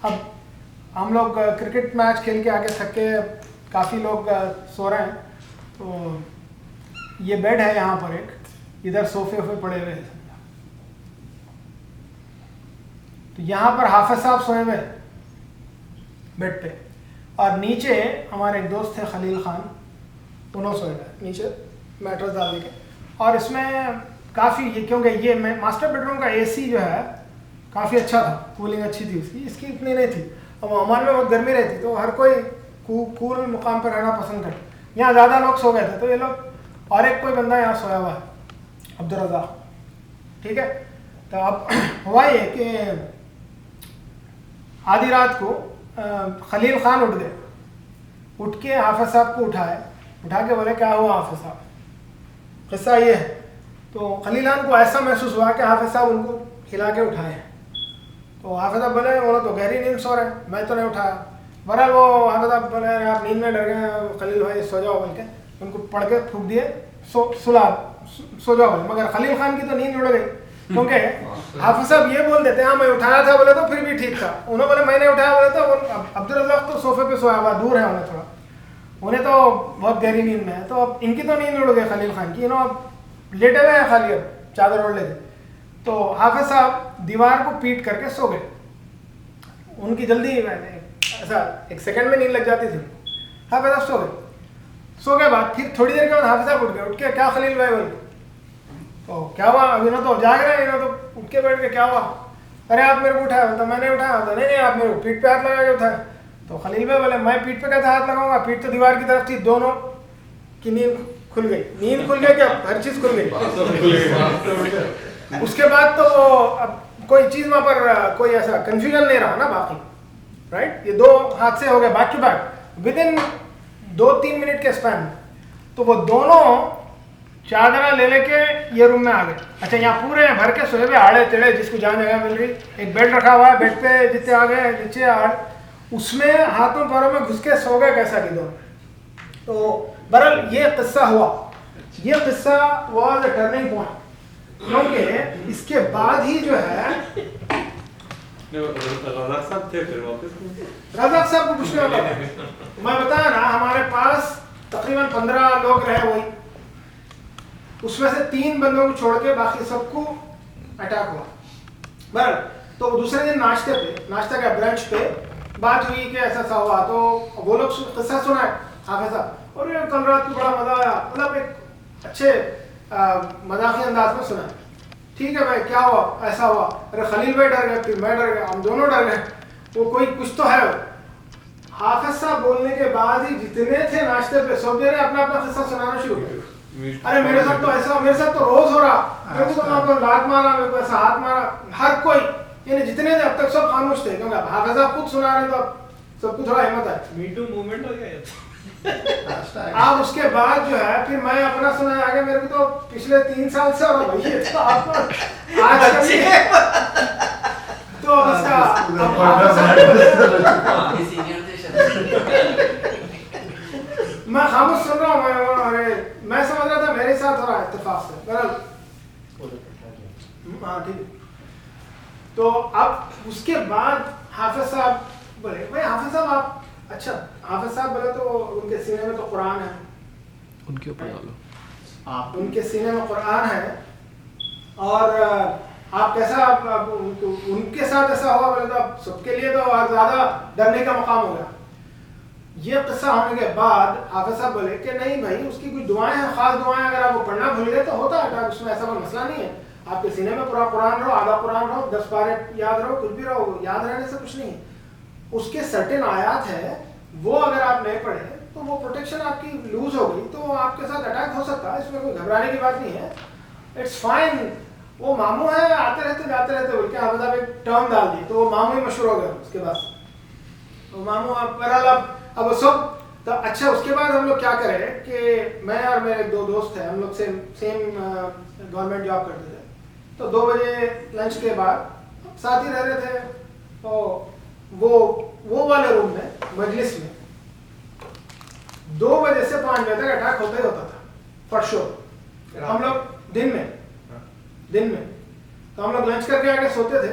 اب ہم لوگ کرکٹ میچ کھیل کے آ کے تھک کے کافی لوگ سو رہے ہیں, تو یہ بیڈ ہے یہاں پر ایک, ادھر صوفے وفے پڑے ہوئے ہیں, تو یہاں پر حافظ صاحب سوئے ہوئے بیڈ پہ, اور نیچے ہمارے ایک دوست تھے خلیل خان, انہوں سوئے ہوئے نیچے میٹرس ڈال کے. اور اس میں کافی یہ کیونکہ یہ ماسٹر بیڈ روم کا اے سی جو ہے کافی اچھا تھا, کولنگ اچھی تھی اس کی اتنی نہیں تھی. اب عمان میں بہت گرمی رہتی تو ہر کوئی کول مقام پہ رہنا پسند کرتا. یہاں زیادہ لوگ سو گئے تھے تو یہ لوگ, اور ایک کوئی بندہ یہاں سویا ہوا ہے عبدالرزاق, ٹھیک ہے. تو اب ہوا یہ کہ آدھی رات کو خلیل خان اٹھ گئے, اٹھ کے حافظ صاحب کو اٹھا کے بولے کیا ہوا حافظ صاحب, قصہ یہ ہے. تو خلیل خان کو ایسا محسوس ہوا کہ حافظ صاحب ان کو ہلا کے اٹھائے ہیں. تو حافظ صاحب بولے وہ تو گہری نیند سو رہے ہیں, میں تو نہیں اٹھایا. بہرحال وہ حافظ صاحب بولے آپ نیند میں ڈر گئے ہیں, خلیل بھائی سو جاؤ بول کے ان کو پڑھ کے پھونک دیے, سو جاؤ بولے. مگر خلیل خان کی تو نیند اڑ گئی, کیونکہ حافظ صاحب یہ بول دیتے ہیں ہاں میں اٹھایا تھا بولے تو پھر بھی ٹھیک تھا. انہوں بولے میں نے اٹھایا بولے تو عبدالرزاق تو صوفے پہ سویا ہوا, دور ہے انہیں تھوڑا, انہیں تو بہت گہری نیند میں ہے. تو اب ان کی تو نیند اڑ گئی خلیل خان کی, انہوں اب لیٹے ہوئے ہیں خالی, اب چادر اوڑھ لیتے. تو حافظ صاحب دیوار کو پیٹ کر کے سو گئے. ان کی جلدی ایسا ایک سیکنڈ میں نیند لگ جاتی تھی. حافظ صاحب سو گئے بعد پھر تھوڑی دیر کے بعد حافظ صاحب اٹھ گئے. اٹھ کے کیا خلیل بھائی بول تو کیا ہوا, اب انہوں تو جاگ رہے ہیں, انہوں تو اٹھ کے بیٹھ کے کیا ہوا, ارے آپ میرے کو اٹھایا. تو میں نے اٹھایا. تو نہیں آپ میرے کو پیٹ پہ ہاتھ لگا کے اٹھایا. تو خلیل بھائی بولے میں پیٹ پہ کیسے ہاتھ لگاؤں گا, پیٹ تو دیوار کی طرف تھی. دونوں کی نیند کھل گئی. نیند کھل گئی کیا, ہر چیز کھل گئی. اس کے بعد تو اب کوئی چیز وہاں پر کوئی ایسا کنفیوژن نہیں رہا نا باقی, رائٹ. یہ دو حادثے ہو گئے back to back within 2-3 minute کے اسپین میں. تو وہ دونوں چادریں لے کے یہ روم میں آ گئے. اچھا یہاں پورے بھر کے سوئے ہوئے آڑے تیڑے, جس کو جہاں جگہ مل رہی. ایک بیڈ رکھا ہوا ہے, بیڈ پہ جتنے آ گئے نیچے آڑ, اس میں ہاتھوں پیروں میں گھس کے سو گئے کیسا کی دونوں. تو بہرحال یہ قصہ ہوا. یہ قصہ واز اے ٹرننگ پوائنٹ, کیونکہ اس کے بعد ہی جو ہے رزاق صاحب تھے پھر واپس. رزاق صاحب کو کچھ نہیں ہوتا. میں بتایا نا ہمارے پاس تقریباً 15 لوگ رہے, وہی اس میں سے 3 بندوں کو چھوڑ کے باقی سب کو اٹیک ہوا. بہرحال تو دوسرے دن ناشتہ کا برنچ پہ بات ہوئی کہ ایسا ایسا ہوا. تو وہ لوگ قصہ سنا ہے حافظ صاحب, اور یہ کل رات کو بڑا مزہ آیا, مطلب ایک اچھے مذاقی انداز میں سنا. ٹھیک ہے بھائی کیا ہوا, ایسا ہوا. ارے خلیل بھائی ڈر گئے, پھر میں ڈر گیا, ہم دونوں ڈر گئے. وہ کوئی کچھ تو ہے. حافظ صاحب بولنے کے بعد ہی جتنے تھے ناشتے پہ سب نے اپنا اپنا قصہ سنانا شروع کیا. ارے میرے ساتھ تو ایسا, میرے ساتھ تو روز ہو رہا, میرے کو تو وہاں پر لات مارا, میرے کو ایسا ہاتھ مارا. ہر کوئی یعنی جتنے تھے اب تک سب خاموش تھے, کیونکہ حافظ صاحب خود سنا رہے تو سب کو تھوڑا ہمت ہے. می ٹو موومنٹ ہو گیا. اب اس کے بعد جو ہے پھر میں اپنا سنا آگے. میرے کو تو پچھلے 3 سال سے ہو رہا ہے تو اس کا میں خاموش سن رہا ہوں. میں سمجھ رہا تھا میرے ساتھ ہو رہا ہے اتفاق سے. بہرحال ہاں ٹھیک ہے. تو اب اس کے بعد حافظ صاحب بولے بھائی حافظ صاحب آپ, اچھا حافظ صاحب بولے تو ان کے سینے میں تو قرآن ہے, ان کے اوپر ڈالو, آپ ان کے سینے میں قرآن ہے, اور آپ کیسا ان کے ساتھ ایسا ہوا بولے تو اب سب کے لیے تو زیادہ ڈرنے کا مقام ہو گیا. یہ قصہ ہونے کے بعد حافظ صاحب بولے کہ نہیں بھائی اس کی کچھ دعائیں ہیں, خاص دعائیں, اگر آپ وہ پڑھنا بھول گئے تو ہوتا ہے, اس میں ایسا کوئی مسئلہ نہیں ہے. آپ کے سینے میں پورا قرآن رہو, آدھا قرآن رہو, 10 پارے یاد رہو, کچھ بھی رہو, یاد رہنے سے کچھ نہیں ہے. اس کے سرٹن آیات ہے وہ اگر آپ نہیں پڑھیں تو وہ پروٹیکشن آپ کی لوز ہو گئی تو آپ کے ساتھ اٹیک ہو سکتا ہے. اس میں کوئی گھبرانے کی بات نہیں ہے, اٹس فائن. وہ ماموں ہے, آتے رہتے جاتے رہتے بول کے حافظ صاحب ایک ٹرم ڈال دی تو وہ ماموں ہی مشہور ہو گیا. اس کے بعد وہ ماموں اب وہ سب تو اچھا. اس کے بعد ہم لوگ کیا کرے کہ میں اور میرے 2 دوست تھے, ہم لوگ سیم گورنمنٹ جاب کرتے تھے. تو 2 بجے لنچ کے بعد ساتھ ہی رہ رہے تھے. تو وہ والے روم میں مجلس میں 2 بجے سے 5 بجے تک اٹیک ہوتا ہی ہوتا تھا فار شور. ہم لوگ دن میں تو ہم لوگ لنچ کر کے آ کے سوتے تھے.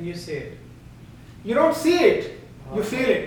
You see it. You don't see it, you feel it.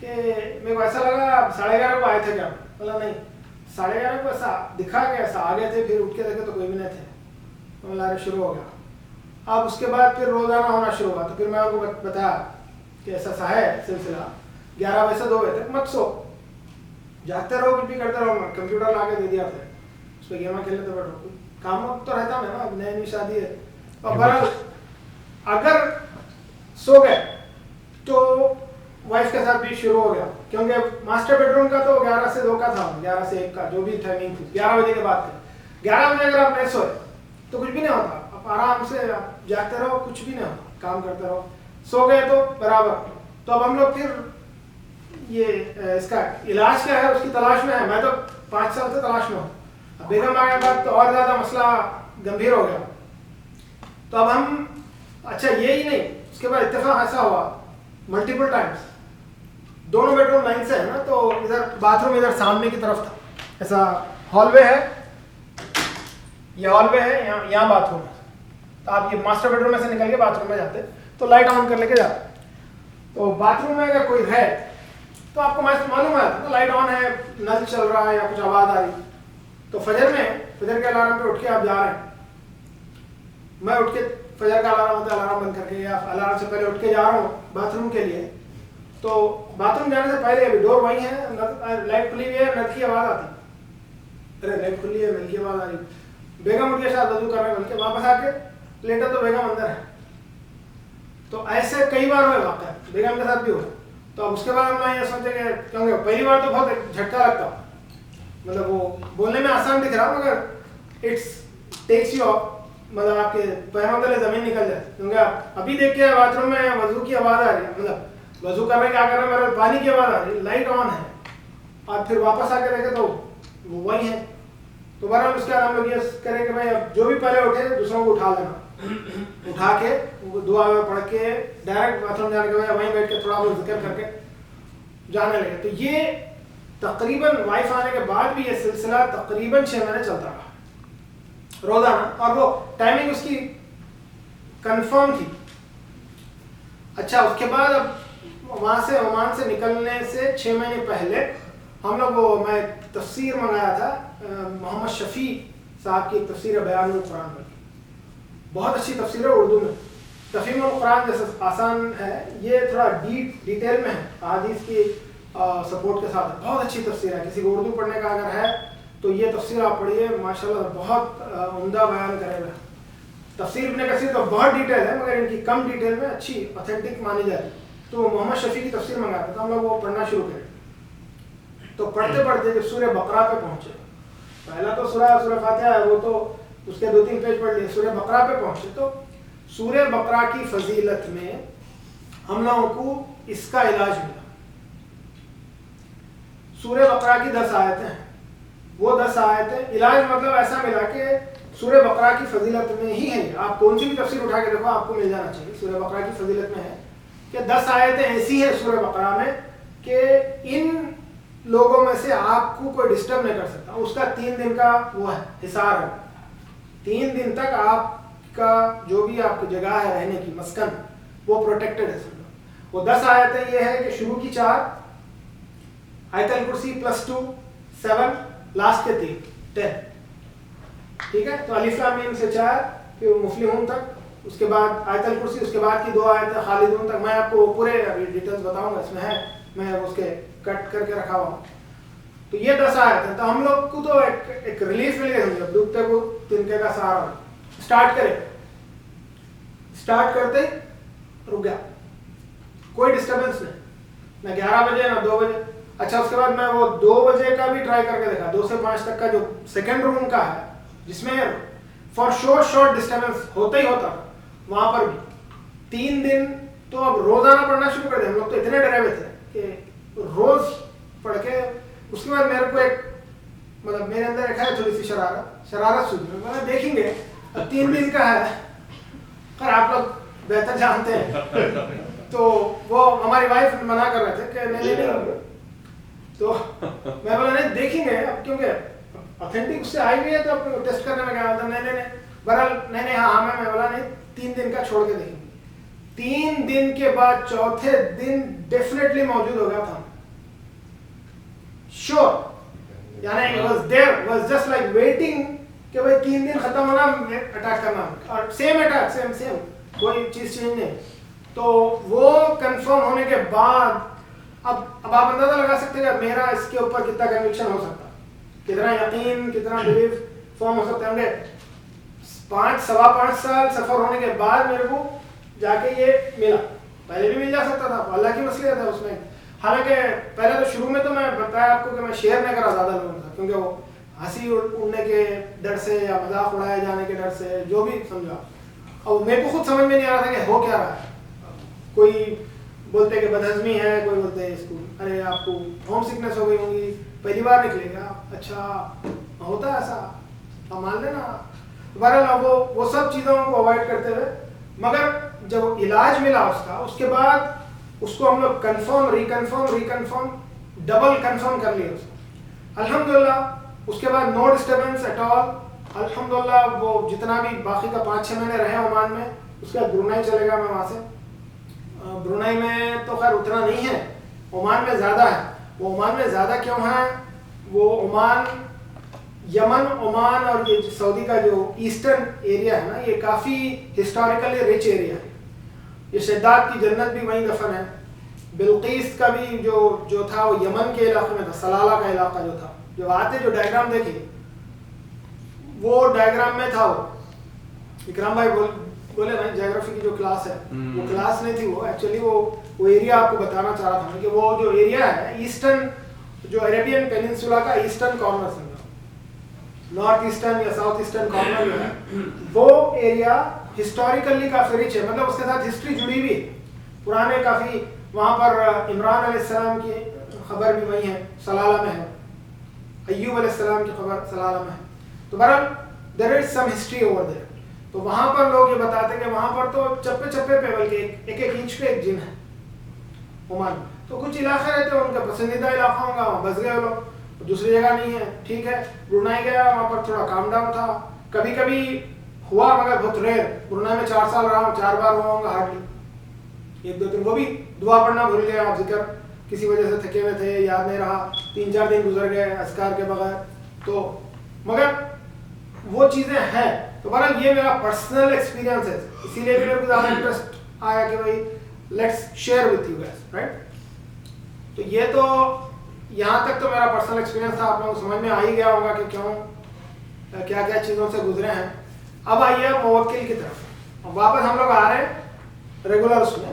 کہ میرے کو ایسا لگا 11:30 کو آئے تھے کیا؟ بولا نہیں 11:30 کو ایسا دکھا کہ ایسا آگے تھے, پھر اٹھ کے دیکھے تو کوئی بھی نہیں تھے. بولا شروع ہو گیا. اب اس کے بعد پھر روزانہ ہونا شروع ہوا. تو پھر میں آپ کو بتایا کہ ایسا ہے سلسلہ, 11 بجے سے 2 بجے تک مت سو, جاگتے رہو, کچھ بھی کرتے رہو. کمپیوٹر لا کے دے دیا پھر اس پہ گیمیں کھیلتے بیٹھو, کام تو رہتا ہے نا, نئی نئی شادی ہے. اور بہرحال اگر سو گئے تو وائف کے ساتھ بھی شروع ہو گیا, کیونکہ ماسٹر بیڈ روم کا تو 11 سے 2 کا تھا, 11 سے 1 کا جو بھی ٹائمنگ تھی 11 بجے کے بعد تھے. 11 بجے اگر آپ نہیں سوئے تو کچھ بھی نہیں ہوتا, آپ آرام سے آپ جاگتے رہو, کچھ بھی نہیں ہوتا, کام کرتے رہو. سو گئے تو برابر. تو اب ہم لوگ پھر یہ اس کا علاج کیا ہے اس کی تلاش میں ہے. میں تو 5 سال سے تلاش میں ہوں. اب بیگم آنے کے بعد تو اور زیادہ مسئلہ گمبھیر ہو گیا. تو اب ہم اچھا یہی نہیں, اس کے بعد اتفاق ایسا ہوا ملٹیپل ٹائمس, دونوں بیڈ روم لائن سے ہے نا, تو ادھر باتھ روم ادھر سامنے کی طرف تھا, ایسا ہال وے ہے, یہ ہال وے ہے, یہاں باتھ روم ہے. تو آپ یہ ماسٹر بیڈ روم میں سے نکل کے باتھ روم میں جاتے تو لائٹ آن کر لے کے جاتے. تو باتھ روم میں اگر کوئی ہے تو آپ کو معلوم ہے تو لائٹ آن ہے, نل چل رہا ہے یا کچھ آواز آ رہی. تو فجر کے الارم پہ اٹھ کے آپ جا رہے ہیں, میں اٹھ کے فجر کا الارم ہوتا ہے الارم بند کر کے یا الارم سے پہلے اٹھ کے جا رہا ہوں باتھ روم کے لیے. تو باتھ روم جانے سے پہلے ابھی ڈور وہی ہے, لائٹ کھلی ہوئی ہے, نل کی آواز آتی, ارے لائٹ کھلی ہے, نل کی آواز آ رہی. بیگم اٹھ کے شاید وضو کر رہے ہیں, بلکہ واپس آ کے لیٹا تو بیگم اندر ہے. تو ایسے کئی بار ہوئے واقع, بیگم کے ساتھ بھی ہوا. تو اب اس کے بعد ہم یہ سوچے کہ کیونکہ پہلی بار تو بہت جھٹکا لگتا, مطلب وہ بولنے میں آسان دکھ رہا مگر اٹس ٹیکس یو آف, مطلب آپ کے پیروں تلے زمین نکل جائے. کیونکہ آپ ابھی دیکھ کے باتھ روم میں وضو کی آواز آ رہی ہے, مطلب وضو کر رہے کیا کر رہے ہیں, میرے پانی کی آواز آ رہی ہے, لائٹ آن ہے, اور پھر واپس آ کے دیکھے تو وہ وہی ہے. تو بہرحال اس کے بعد ہم لوگ یہ کریں کہ بھائی اب جو بھی پہلے اٹھے دوسروں کو اٹھا لینا, اٹھا کے دعا میں پڑھ کے ڈائریکٹ باتھ روم جانے کے بعد وہیں بیٹھ کے تھوڑا بہت ذکر کر کے جانے لگے. تو یہ تقریباً وائف آنے کے بعد بھی یہ سلسلہ تقریباً 6 مہینے چلتا رہا روزانہ, اور وہ ٹائمنگ اس کی کنفرم تھی. اچھا اس کے بعد اب وہاں سے عمان سے نکلنے سے 6 مہینے پہلے ہم لوگ وہ میں تفسیر منگایا تھا, محمد شفیع صاحب کی ایک تفسیر ہے بیان القرآن میں, بہت اچھی تفسیر ہے اردو میں. تفہیم القرآن جیسے آسان ہے, یہ تھوڑا ڈیٹیل میں ہے, احادیث کی سپورٹ کے ساتھ بہت اچھی تفسیر ہے. کسی کو اردو پڑھنے کا اگر ہے تو یہ تفسیر آپ پڑھیے, ماشاءاللہ بہت عمدہ بیان کرے گا. تفسیر ابن کثیر تو بہت ڈیٹیل ہے مگر ان کی کم ڈیٹیل میں اچھی اوتھینٹک مانی جاتی. تو محمد شفیع کی تفسیر منگایا تھا, تو ہم لوگ وہ پڑھنا شروع کرے. تو پڑھتے پڑھتے جب سورہ بقرہ پہ پہنچے, پہلا تو سورہ فاتحہ ہے, وہ تو اس کے 2-3 پیج پڑھ لیے. سورہ بقرہ پہ پہنچے تو سورہ بقرہ کی فضیلت میں ہم لوگوں کو اس کا علاج ملا. سورہ بقرہ کی 10 آیتیں ہیں, وہ 10 آیتیں علاج مطلب ایسا ملا کہ سورہ بقرہ کی فضیلت میں ہی ہے. آپ کون سی بھی تفسیر اٹھا کے دیکھو آپ کو مل جانا چاہیے. سورہ بقرہ کی فضیلت میں ہے کہ 10 آیتیں ایسی ہیں سورہ بقرہ میں کہ ان لوگوں میں سے آپ کو کوئی ڈسٹرب نہیں کر سکتا. اس کا 3 دن کا وہ ہے حصار ہے, 3 دن تک آپ کا جو بھی آپ کی جگہ ہے رہنے کی مسکن وہ پروٹیکٹڈ ہے. وہ 10 آیتیں یہ ہے کہ شروع کی 4 آیت الکرسی +2 7 لاسٹ کے 3 10, ٹھیک ہے. تو الف لام میم سے 4 پھر مفلحون تک, اس کے بعد آیت الکرسی, اس کے بعد کی 2 آیتیں خالدون تک. میں آپ کو پورے ڈیٹیلز بتاؤں گا, اس میں ہے, میں اس کے کٹ کر کے رکھا ہوا. تو یہ 10 آیتیں, تو ہم لوگ کو تو ایک ریلیف مل گئی. جب ڈوبتے کو تنکے کا سہارا. اسٹارٹ کرے, اسٹارٹ کرتے ہی رک گیا, کوئی ڈسٹربنس نہیں, نہ 11 بجے نہ 2 بجے. اچھا اس کے بعد میں وہ 2 بجے کا بھی ٹرائی کر کے دیکھا, 2 سے 5 تک کا جو سیکنڈ روم کا ہے جس میں فار شورٹ ڈسٹربنس ہوتا ہی ہوتا, وہاں پر بھی 3 دن. تو اب روزانہ پڑھنا شروع کر دیں. ہم لوگ تو اتنے ڈرے ہوئے تھے کہ روز پڑھ کے. اس کے بعد میرے کو ایک مطلب میرے اندر ایک ہے تھوڑی سی شرارت سوچی. میں دیکھیں گے اب 3 دن کا ہے, پر آپ لوگ بہتر جانتے ہیں. تو وہ ہماری وائف منع کر رہے تھے کہ نہیں, تو میں بولا نہیں دیکھیں گے اب, کیونکہ اوتھینٹک اس سے آئی ہوئی ہے تو اپنے ٹیسٹ کرنے میں کیا ہوتا. نہیں بہرحال نہیں ہاں میں بولا نہیں 3 دن کا چھوڑ کے دیکھیں گے. 3 دن کے بعد چوتھے دن ڈیفینیٹلی موجود ہو گیا تھا. sure یعنی was there was just like waiting کہ بھائی 3 دن ختم ہونا اٹیک کرنا اور سیم اٹیک سیم کوئی چیز چینج نہیں. تو وہ کنفرم ہونے کے بعد اب آپ اندازہ لگا سکتے ہیں کہ میرا اس کے اوپر کتنا کنوکشن ہو سکتا, کتنا یقین, کتنا بلیف فارم ہو سکتے ہوں گے. 5-5.25 سال سفر ہونے کے بعد میرے کو جا کے یہ ملا. پہلے بھی مل جا سکتا تھا, اللہ کی مصلحت ہے اس میں. حالانکہ پہلے تو شروع میں تو میں بتایا آپ کو کہ میں شیئر نہیں کرا زیادہ لوگوں کا, کیونکہ وہ ہنسی اڑنے کے ڈر سے یا مذاق اڑائے جانے کے ڈر سے جو بھی سمجھا. اور میرے کو خود سمجھ میں نہیں آ رہا تھا کہ ہو کیا رہا ہے. کوئی بولتے کہ بدہضمی ہے, کوئی بولتے ہیں اس کو ارے آپ کو ہوم سکنس ہو گئی ہوں گی, پہلی بار نکلے گا. اچھا ہوتا ہے ایسا, آپ مان لینا. بہرحال وہ سب چیزوں کو اوائڈ کرتے ہوئے, مگر جب علاج ملا اس کا, اس کے بعد اس کو ہم لوگ کنفرم ریکنفرم ڈبل کنفرم کر لیا اس کو الحمدللہ. اس کے بعد نو ڈسٹربنس ایٹ آل الحمدللہ. وہ جتنا بھی باقی کا 5-6 مہینے رہے عمان میں, اس کے بعد برونائی چلے گا میں وہاں سے. برونائی میں تو خیر اتنا نہیں ہے, عمان میں زیادہ ہے. وہ عمان میں زیادہ کیوں ہے, وہ عمان, یمن, عمان اور یہ سعودی کا جو ایسٹرن ایریا ہے نا, یہ کافی ہسٹوریکلی رچ ایریا ہے. یہ شداد کی جنت بھی وہیں دفن ہے. بلقیس کا بھی جو تھا وہ یمن کے علاقے میں تھا, سلالہ کا علاقہ جو تھا. جو آتے جو ڈائیگرام دیکھیے وہ ڈائیگرام میں تھا. وہ اکرام بھائی بولے نا جیوگرافی کی جو کلاس ہے وہ کلاس نہیں تھی, وہ ایکچولی وہ ایریا آپ کو بتانا چاہ رہا تھا کہ وہ جو ایریا ہے ایسٹرن, جو عربین پیننسولا کا ایسٹرن کارنر سمجھا, نارتھ ایسٹرن یا ساؤتھ ایسٹرن کارنر جو ہے, وہ ایریا ہسٹوریکلی کافی رچ ہے. مطلب اس کے ساتھ ہسٹری جڑی ہوئی ہے پرانے کافی. وہاں پر عمران علیہ السلام کی خبر بھی وہیں ہے, سلالہ میں ہے. ایوب علیہ السلام کی خبر سلالہ میں ہے. تو بہرحال دیر از سم ہسٹری اوور دیر. تو وہاں پر لوگ یہ بتاتے ہیں کہ وہاں پر تو چپے چپے پہ بلکہ ایک انچ پہ ایک جن ہے عمان. تو کچھ علاقے رہتے ہیں ان کا پسندیدہ علاقہ ہوگا, وہاں بس گئے لوگ, دوسری جگہ نہیں ہے. ٹھیک ہے, برونائی گیا, وہاں پر تھوڑا کام ڈاؤن تھا. کبھی کبھی ہوا مگر بہت ریئر. برونائی میں 4 سال رہا ہوں, 4 بار ہوا ہوں گا ہارڈلی, 1-2 دن. وہ بھی دعا پڑھنا بھول گئے آپ, ذکر کسی وجہ سے تھکے ہوئے تھے, یاد نہیں رہا, 3-4 دن گزر گئے اذکار کے بغیر. تو مگر وہ چیزیں ہیں. تو بہرحال یہ میرا پرسنل ایکسپیرینس ہے, اسی لیے میرے کو زیادہ انٹرسٹ آیا کہ بھائی let's share with you guys, right. تو یہ تو یہاں تک تو میرا پرسنل ایکسپیرینس تھا. آپ لوگوں کو سمجھ میں آ ہی گیا ہوگا کہ کیوں کیا کیا چیزوں سے گزرے ہیں. اب آئیے موکل کی طرف. اب واپس ہم لوگ آ رہے ہیں ریگولر اس میں.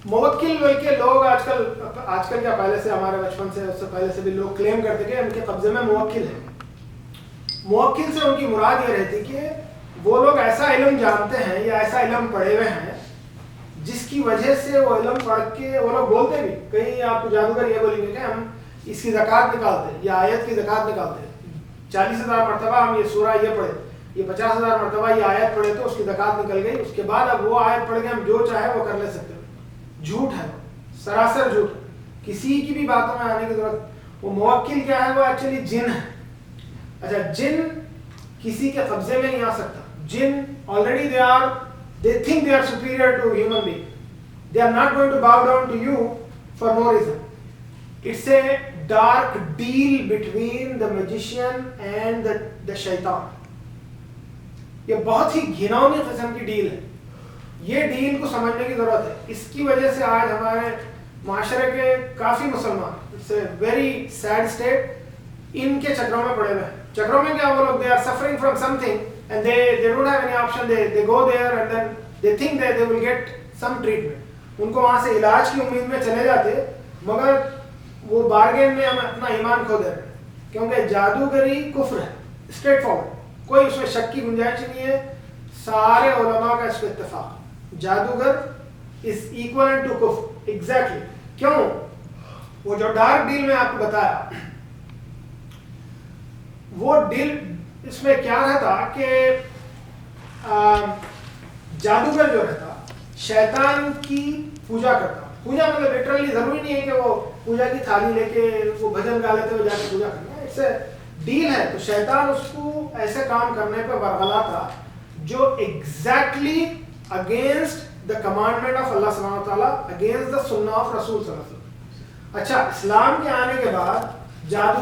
موکل بلکہ لوگ آج کل کیا پہلے سے ہمارے بچپن سے, اس سے پہلے سے بھی لوگ کلیم کرتے کہ ان کے قبضے میں موکل ہے. موکل سے ان کی مراد یہ رہتی کہ وہ لوگ ایسا علم جانتے ہیں یا ایسا علم پڑھے ہوئے ہیں جس کی وجہ سے وہ علم پڑھ کے وہ لوگ بولتے بھی. کہیں آپ کو جادوگر یہ بولیں گے کہ ہم اس کی زکوٰۃ نکالتے ہیں یا آیت کی زکوٰۃ نکالتے ہیں, 40,000 مرتبہ ہم یہ سورہ یہ پڑھے, یہ 50,000 مرتبہ یہ آیت پڑھے تو اس کی زکوٰۃ نکل گئی. اس کے بعد اب وہ آیت پڑھ کے ہم جو چاہے وہ کر لے سکتے ہیں. جھوٹ ہے, سراسر جھوٹ. کسی کی بھی باتوں میں آنے کی ضرورت. وہ موکل کیا ہے, وہ ایکچولی جن ہے. اچھا, جن کسی کے قبضے میں نہیں آ سکتا. جن already they think they are superior to human being. They are not going to bow down to you for no reason. It's a dark deal between the magician and the shaitan. یہ بہت ہی گھناؤنی قسم کی deal ہے. یہ deal کو سمجھنے کی ضرورت ہے. اس کی وجہ سے آج ہمارے معاشرے کے کافی مسلمان, it's a very sad state, ان کے چکروں میں پڑے ہوئے ہیں. چکروں میں کیا, وہ لوگ they are suffering from something and they don't have any option. They go there and then they think that they will get some treatment. ان کو وہاں سے علاج کی امید میں چلے جاتے, مگر وہ بارگین میں ہم اپنا ایمان کھو دے رہے ہیں. کیونکہ جادوگری کفر ہے, اسٹریٹ فارورڈ, کوئی اس میں شک کی گنجائش نہیں ہے. سارے علماء کا اس پہ اتفاق, جادوگر از ایکویلنٹ ٹو کفر. ایگزیکٹلی. کیوں؟ وہ جو ڈارک ڈیل میں آپ کو بتایا, وہ ڈیل اس میں کیا رہتا کہ جادوگر جو رہتا شیطان کی پوجا کرتا. پوجا مطلب لٹرلی ضروری نہیں ہے کہ وہ پوجا کی تھالی لے کے وہ بھجن گا لیتے ہوئے جا کے پوجا کرنا. اٹس اے ڈیل ہے. تو شیطان اس کو ایسے کام کرنے پہ برغلا تھا جو exactly against the commandment of Allah سبحانہ وتعالیٰ, اگینسٹ دا سنہ آف رسول صلی اللہ علیہ وسلم. اچھا اسلام کے آنے کے بعد جادو